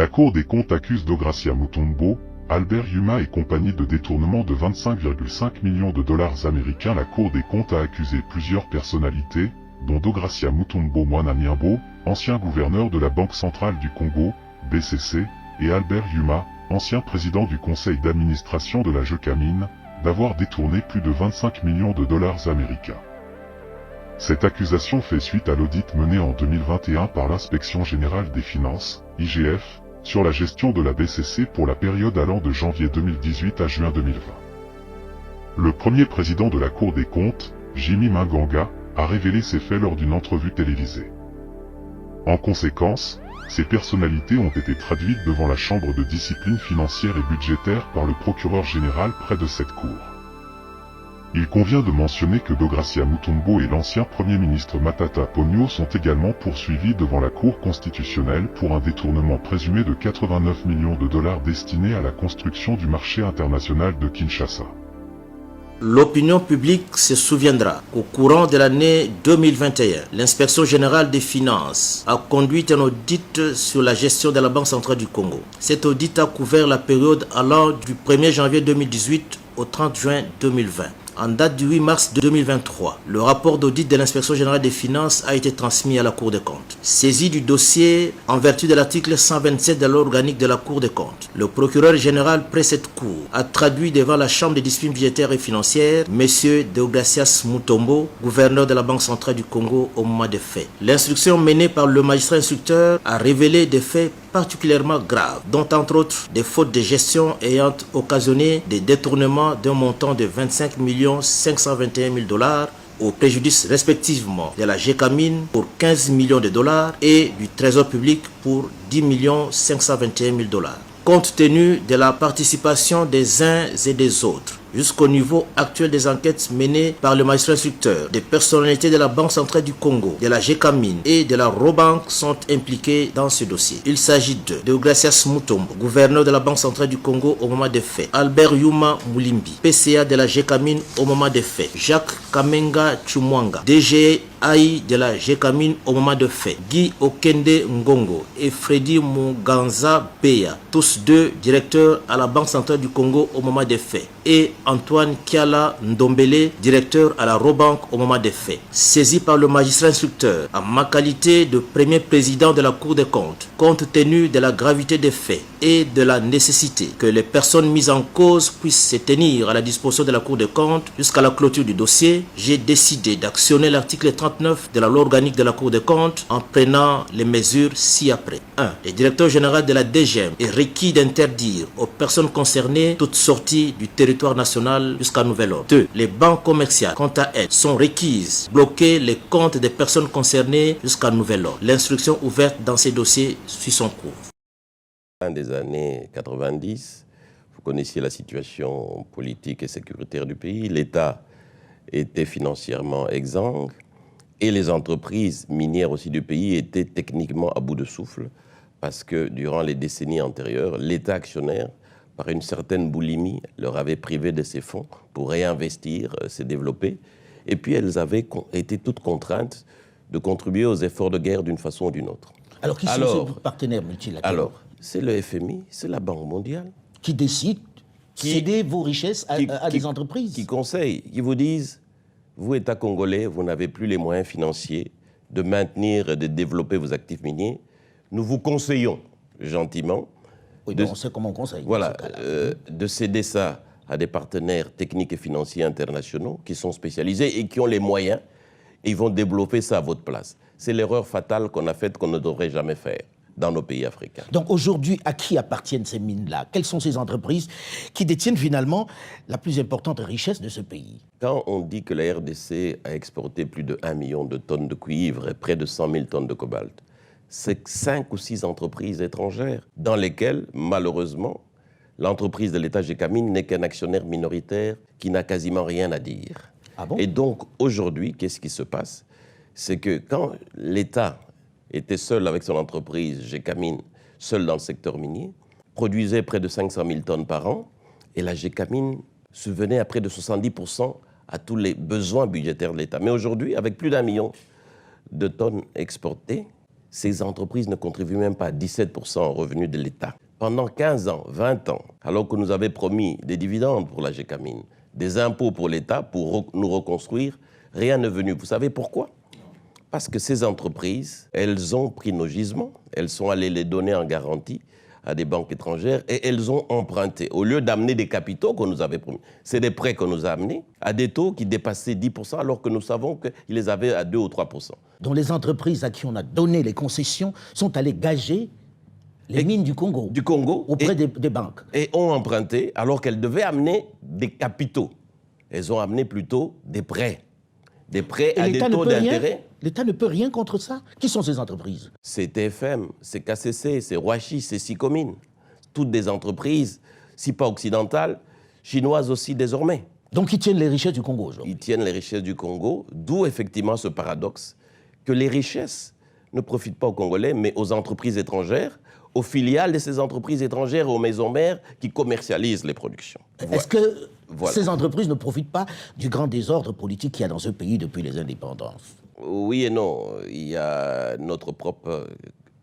La Cour des comptes accuse Deogracia Mutombo, Albert Yuma et compagnie de détournement de 25,5 millions de dollars américains. La Cour des comptes a accusé plusieurs personnalités, dont Deogracia Mutombo Mwananyimbo, ancien gouverneur de la Banque centrale du Congo, BCC, et Albert Yuma, ancien président du conseil d'administration de la Gécamine, d'avoir détourné plus de 25 millions de dollars américains. Cette accusation fait suite à l'audit mené en 2021 par l'Inspection générale des finances, IGF, sur la gestion de la BCC pour la période allant de janvier 2018 à juin 2020. Le premier président de la Cour des comptes, Jimmy Manganga, a révélé ces faits lors d'une entrevue télévisée. En conséquence, ces personnalités ont été traduites devant la Chambre de discipline financière et budgétaire par le procureur général près de cette cour. Il convient de mentionner que Deogracia Mutombo et l'ancien Premier ministre Matata Ponyo sont également poursuivis devant la Cour constitutionnelle pour un détournement présumé de 89 millions de dollars destinés à la construction du marché international de Kinshasa. L'opinion publique se souviendra qu'au courant de l'année 2021, l'Inspection générale des finances a conduit un audit sur la gestion de la Banque centrale du Congo. Cet audit a couvert la période allant du 1er janvier 2018 au 30 juin 2020. En date du 8 mars 2023, le rapport d'audit de l'Inspection générale des finances a été transmis à la Cour des comptes. Saisi du dossier en vertu de l'article 127 de la loi organique de la Cour des comptes, le procureur général près cette Cour a traduit devant la Chambre des disciplines budgétaires et financières M. Deogracias Mutombo, gouverneur de la Banque centrale du Congo au moment des faits. L'instruction menée par le magistrat instructeur a révélé des faits particulièrement graves, dont entre autres des fautes de gestion ayant occasionné des détournements d'un montant de 25 521 000 dollars au préjudice respectivement de la Gécamine pour 15 millions de dollars et du Trésor public pour 10 521 000 dollars. Compte tenu de la participation des uns et des autres, jusqu'au niveau actuel des enquêtes menées par le magistrat instructeur, des personnalités de la Banque centrale du Congo, de la Gécamine et de la Robank sont impliquées dans ce dossier. Il s'agit de Deogracias Mutombo, gouverneur de la Banque centrale du Congo au moment des faits, Albert Yuma Mulimbi, PCA de la Gécamine au moment des faits, Jacques Kamenga Chumwanga, DG AI de la Gécamine au moment de fait, Guy Okende Ngongo et Freddy Muganza Beya, tous deux directeurs à la Banque centrale du Congo au moment des faits, et Antoine Kiala Ndombele, directeur à la Robank au moment des faits. Saisi par le magistrat instructeur en ma qualité de premier président de la Cour des comptes, compte tenu de la gravité des faits et de la nécessité que les personnes mises en cause puissent se tenir à la disposition de la Cour des comptes jusqu'à la clôture du dossier, j'ai décidé d'actionner l'article 39 de la loi organique de la Cour des comptes en prenant les mesures ci-après. 1. Le directeur général de la DGM est requis d'interdire aux personnes concernées toute sortie du territoire national jusqu'à nouvel ordre. 2. Les banques commerciales, quant à elles, sont requises de bloquer les comptes des personnes concernées jusqu'à nouvel ordre. L'instruction ouverte dans ces dossiers suit son cours. Des années 90, vous connaissiez la situation politique et sécuritaire du pays. L'État était financièrement exsangue et les entreprises minières aussi du pays étaient techniquement à bout de souffle parce que durant les décennies antérieures, l'État actionnaire, par une certaine boulimie, leur avait privé de ses fonds pour réinvestir, se développer. Et puis elles avaient été toutes contraintes de contribuer aux efforts de guerre d'une façon ou d'une autre. Alors qui sont ces partenaires multilatéraux? Alors, c'est le FMI, c'est la Banque mondiale. Qui décide de céder vos richesses à des entreprises? Qui conseillent, qui vous disent, vous, État congolais, vous n'avez plus les moyens financiers de maintenir et de développer vos actifs miniers. Nous vous conseillons gentiment. Oui, on sait comment on conseille. Voilà, de céder ça à des partenaires techniques et financiers internationaux qui sont spécialisés et qui ont les moyens et ils vont développer ça à votre place. C'est l'erreur fatale qu'on a faite, qu'on ne devrait jamais faire dans nos pays africains. Donc aujourd'hui, à qui appartiennent ces mines-là? Quelles sont ces entreprises qui détiennent finalement la plus importante richesse de ce pays? Quand on dit que la RDC a exporté plus de 1 million de tonnes de cuivre et près de 100 000 tonnes de cobalt, c'est 5 ou 6 entreprises étrangères dans lesquelles, malheureusement, l'entreprise de l'État Gécamine n'est qu'un actionnaire minoritaire qui n'a quasiment rien à dire. Ah bon? Et donc aujourd'hui, qu'est-ce qui se passe? C'est que quand l'État était seul avec son entreprise Gécamine, seul dans le secteur minier, produisait près de 500 000 tonnes par an, et la Gécamine subvenait à près de 70% à tous les besoins budgétaires de l'État. Mais aujourd'hui, avec plus d'1 million de tonnes exportées, ces entreprises ne contribuent même pas à 17% aux revenus de l'État. Pendant 15 ans, 20 ans, alors que nous avions promis des dividendes pour la Gécamine, des impôts pour l'État pour nous reconstruire, rien n'est venu. Vous savez pourquoi? Parce que ces entreprises, elles ont pris nos gisements, elles sont allées les donner en garantie à des banques étrangères et elles ont emprunté. Au lieu d'amener des capitaux qu'on nous avait promis, c'est des prêts qu'on nous a amenés à des taux qui dépassaient 10% alors que nous savons qu'ils les avaient à 2 ou 3%. Dont les entreprises à qui on a donné les concessions sont allées gager les mines du Congo. Auprès des banques. Et ont emprunté alors qu'elles devaient amener des capitaux. Elles ont amené plutôt des prêts. Des prêts à des taux d'intérêt. L'État ne peut rien contre ça. Qui sont ces entreprises? C'est TFM, c'est KCC, c'est Roachi, c'est Sicomine. Toutes des entreprises, si pas occidentales, chinoises aussi désormais. Donc ils tiennent les richesses du Congo aujourd'hui. Ils tiennent les richesses du Congo, d'où effectivement ce paradoxe que les richesses ne profitent pas aux Congolais, mais aux entreprises étrangères, aux filiales de ces entreprises étrangères, aux maisons mères qui commercialisent les productions. Est-ce que ces entreprises ne profitent pas du grand désordre politique qu'il y a dans ce pays depuis les indépendances? Oui et non. Il y a notre propre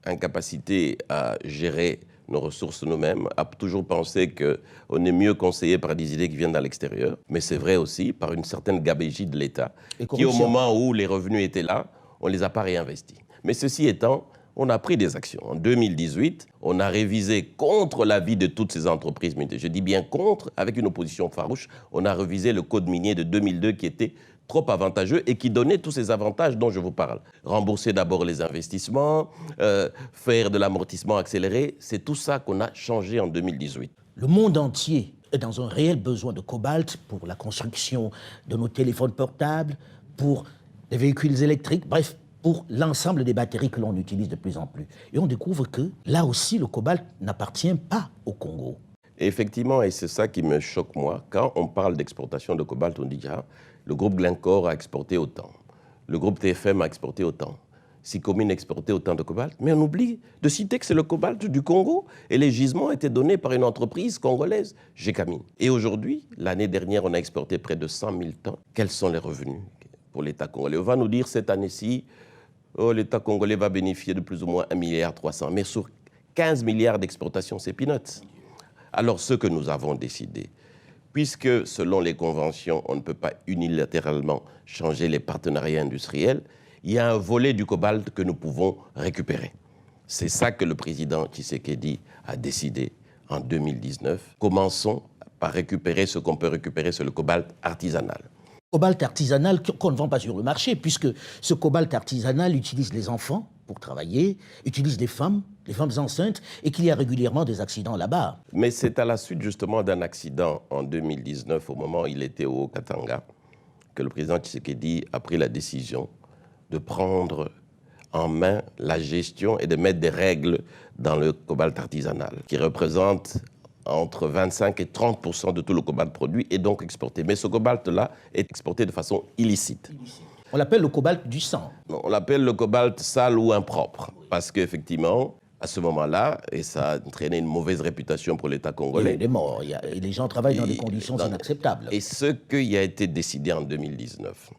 incapacité à gérer nos ressources nous-mêmes, à toujours penser qu'on est mieux conseillé par des idées qui viennent de l'extérieur. Mais c'est vrai aussi par une certaine gabégie de l'État, qui au moment où les revenus étaient là, on ne les a pas réinvestis. Mais ceci étant, on a pris des actions. En 2018, on a révisé contre l'avis de toutes ces entreprises minières. Je dis bien contre, avec une opposition farouche, on a révisé le code minier de 2002 qui était trop avantageux et qui donnait tous ces avantages dont je vous parle. Rembourser d'abord les investissements, faire de l'amortissement accéléré, c'est tout ça qu'on a changé en 2018. Le monde entier est dans un réel besoin de cobalt pour la construction de nos téléphones portables, pour les véhicules électriques, bref, pour l'ensemble des batteries que l'on utilise de plus en plus. Et on découvre que, là aussi, le cobalt n'appartient pas au Congo. Effectivement, et c'est ça qui me choque, moi. Quand on parle d'exportation de cobalt, on dit ah, le groupe Glencore a exporté autant, le groupe TFM a exporté autant, Sicomine a exporté autant de cobalt, mais on oublie de citer que c'est le cobalt du Congo et les gisements étaient donnés par une entreprise congolaise, Gécamine. Et aujourd'hui, l'année dernière, on a exporté près de 100 000 tonnes. Quels sont les revenus pour l'État congolais? On va nous dire cette année-ci, l'État congolais va bénéficier de plus ou moins 1,3 milliard, mais sur 15 milliards d'exportation, c'est peanuts. Alors, ce que nous avons décidé, puisque selon les conventions, on ne peut pas unilatéralement changer les partenariats industriels, il y a un volet du cobalt que nous pouvons récupérer. C'est ça que le président Tshisekedi a décidé en 2019. Commençons par récupérer ce qu'on peut récupérer sur le cobalt artisanal. Cobalt artisanal qu'on ne vend pas sur le marché, puisque ce cobalt artisanal utilise les enfants pour travailler, utilise les femmes enceintes, et qu'il y a régulièrement des accidents là-bas. Mais c'est à la suite justement d'un accident en 2019, au moment où il était au Haut-Katanga, que le président Tshisekedi a pris la décision de prendre en main la gestion et de mettre des règles dans le cobalt artisanal, qui représente entre 25 et 30% de tout le cobalt produit et donc exporté. Mais ce cobalt-là est exporté de façon illicite. On l'appelle le cobalt du sang. Non, on l'appelle le cobalt sale ou impropre. Parce qu'effectivement, à ce moment-là, et ça a entraîné une mauvaise réputation pour l'État congolais. Il est mort. Et les gens travaillent dans des conditions inacceptables. Et ce qui a été décidé en 2019,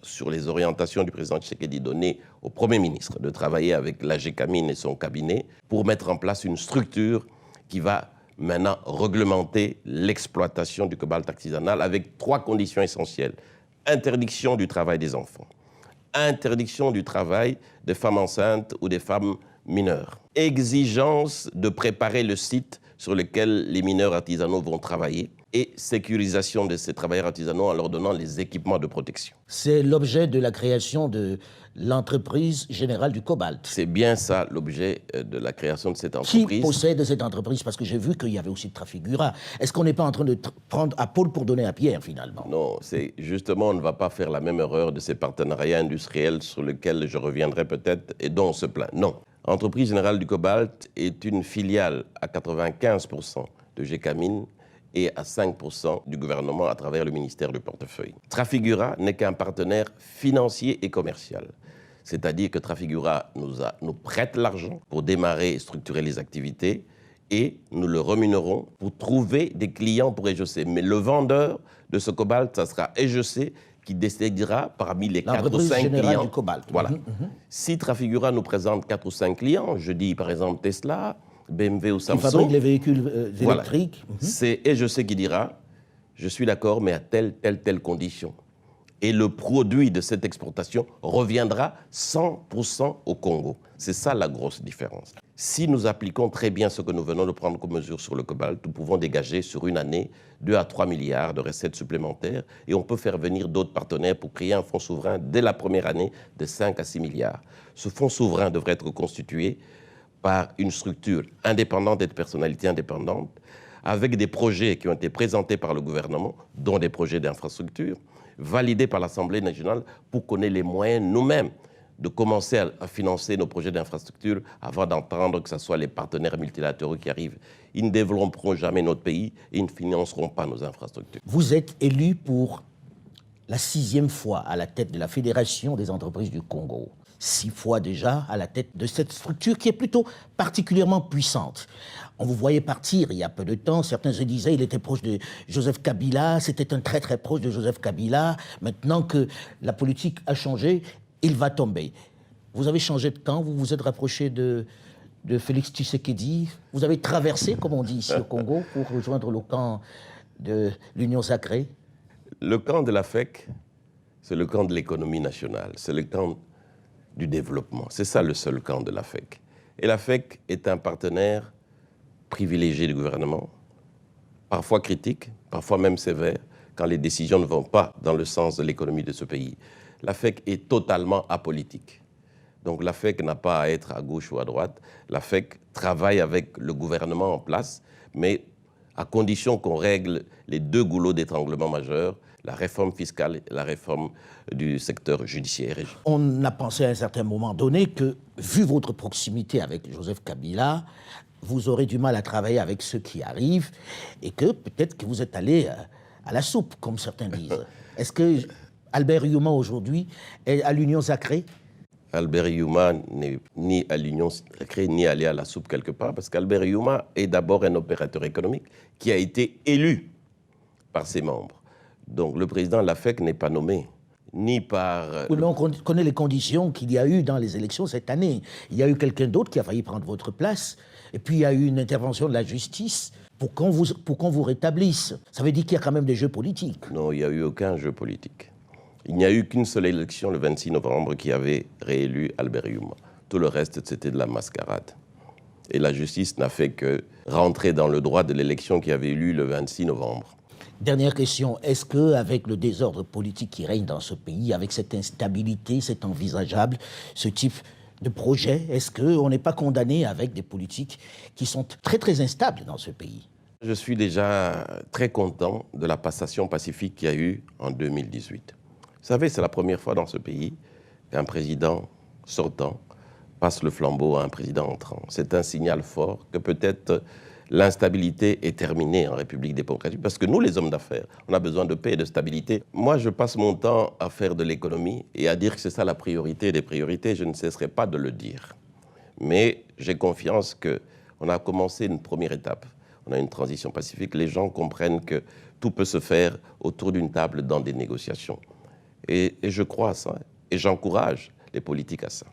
sur les orientations du président Tshisekedi données au Premier ministre, de travailler avec la Gécamine et son cabinet pour mettre en place une structure qui va maintenant réglementer l'exploitation du cobalt artisanal avec 3 conditions essentielles. Interdiction du travail des enfants, interdiction du travail des femmes enceintes ou des femmes mineures, exigence de préparer le site sur lequel les mineurs artisanaux vont travailler et sécurisation de ces travailleurs artisanaux en leur donnant les équipements de protection. C'est l'objet de la création de l'entreprise générale du cobalt. C'est bien ça l'objet de la création de cette entreprise. Qui possède cette entreprise? Parce que j'ai vu qu'il y avait aussi Trafigura. Est-ce qu'on n'est pas en train de prendre à Paul pour donner à Pierre, finalement? Non, c'est justement, on ne va pas faire la même erreur de ces partenariats industriels sur lesquels je reviendrai peut-être et dont on se plaint. Non. Entreprise générale du cobalt est une filiale à 95% de Gécamine et à 5% du gouvernement à travers le ministère du portefeuille. Trafigura n'est qu'un partenaire financier et commercial. C'est-à-dire que Trafigura nous prête l'argent pour démarrer et structurer les activités et nous le rémunérons pour trouver des clients pour EGC. Mais le vendeur de ce cobalt, ça sera EGC qui décidera parmi les 4 ou L'entreprise 5 générale clients. du cobalt. Voilà. Si Trafigura nous présente 4 ou 5 clients, je dis par exemple Tesla, BMW ou Samsung. Qui fabrique les véhicules Voilà. électriques. Et je sais qu'il dira, je suis d'accord, mais à telle condition. Et le produit de cette exportation reviendra 100% au Congo. C'est ça la grosse différence. Si nous appliquons très bien ce que nous venons de prendre comme mesure sur le cobalt, nous pouvons dégager sur une année 2 à 3 milliards de recettes supplémentaires et on peut faire venir d'autres partenaires pour créer un fonds souverain dès la première année de 5 à 6 milliards. Ce fonds souverain devrait être constitué par une structure indépendante et de personnalités indépendantes avec des projets qui ont été présentés par le gouvernement, dont des projets d'infrastructure, validés par l'Assemblée nationale pour qu'on ait les moyens nous-mêmes de commencer à financer nos projets d'infrastructure avant d'entendre que ce soit les partenaires multilatéraux qui arrivent. Ils ne développeront jamais notre pays et ils ne financeront pas nos infrastructures. Vous êtes élu pour la 6e fois à la tête de la Fédération des entreprises du Congo. 6 fois déjà à la tête de cette structure qui est plutôt particulièrement puissante. On vous voyait partir il y a peu de temps, certains se disaient il était proche de Joseph Kabila, c'était un très très proche de Joseph Kabila. Maintenant que la politique a changé, il va tomber. Vous avez changé de camp, vous vous êtes rapproché de Félix Tshisekedi, vous avez traversé, comme on dit ici au Congo, pour rejoindre le camp de l'Union sacrée. Le camp de la FEC, c'est le camp de l'économie nationale, c'est le camp du développement. C'est ça le seul camp de la FEC. Et la FEC est un partenaire privilégié du gouvernement, parfois critique, parfois même sévère, quand les décisions ne vont pas dans le sens de l'économie de ce pays. La FEC est totalement apolitique. Donc la FEC n'a pas à être à gauche ou à droite. La FEC travaille avec le gouvernement en place, mais à condition qu'on règle les 2 goulots d'étranglement majeurs, la réforme fiscale et la réforme du secteur judiciaire. On a pensé à un certain moment donné que, vu votre proximité avec Joseph Kabila, vous aurez du mal à travailler avec ceux qui arrivent et que peut-être que vous êtes allé à la soupe, comme certains disent. Est-ce que Albert Youma aujourd'hui est à l'Union sacrée? Albert Youma n'est ni à l'Union sacrée ni allé à la soupe quelque part, parce qu'Albert Youma est d'abord un opérateur économique qui a été élu par ses membres. Donc le président de la FEC n'est pas nommé, ni par... Oui, mais on connaît les conditions qu'il y a eu dans les élections cette année. Il y a eu quelqu'un d'autre qui a failli prendre votre place, et puis il y a eu une intervention de la justice pour qu'on vous rétablisse. Ça veut dire qu'il y a quand même des jeux politiques. Non, il n'y a eu aucun jeu politique. Il n'y a eu qu'une seule élection, le 26 novembre, qui avait réélu Albert Youma. Tout le reste, c'était de la mascarade. Et la justice n'a fait que rentrer dans le droit de l'élection qui avait eu lieu le 26 novembre. Dernière question, est-ce qu'avec le désordre politique qui règne dans ce pays, avec cette instabilité, c'est envisageable, ce type de projet, est-ce qu'on n'est pas condamné avec des politiques qui sont très très instables dans ce pays? Je suis déjà très content de la passation pacifique qu'il y a eu en 2018. Vous savez, c'est la première fois dans ce pays qu'un président sortant passe le flambeau à un président entrant. C'est un signal fort que peut-être l'instabilité est terminée en République démocratique. Parce que nous, les hommes d'affaires, on a besoin de paix et de stabilité. Moi, je passe mon temps à faire de l'économie et à dire que c'est ça la priorité des priorités. Je ne cesserai pas de le dire. Mais j'ai confiance qu'on a commencé une première étape. On a une transition pacifique. Les gens comprennent que tout peut se faire autour d'une table dans des négociations. Et je crois à ça. Et j'encourage les politiques à ça.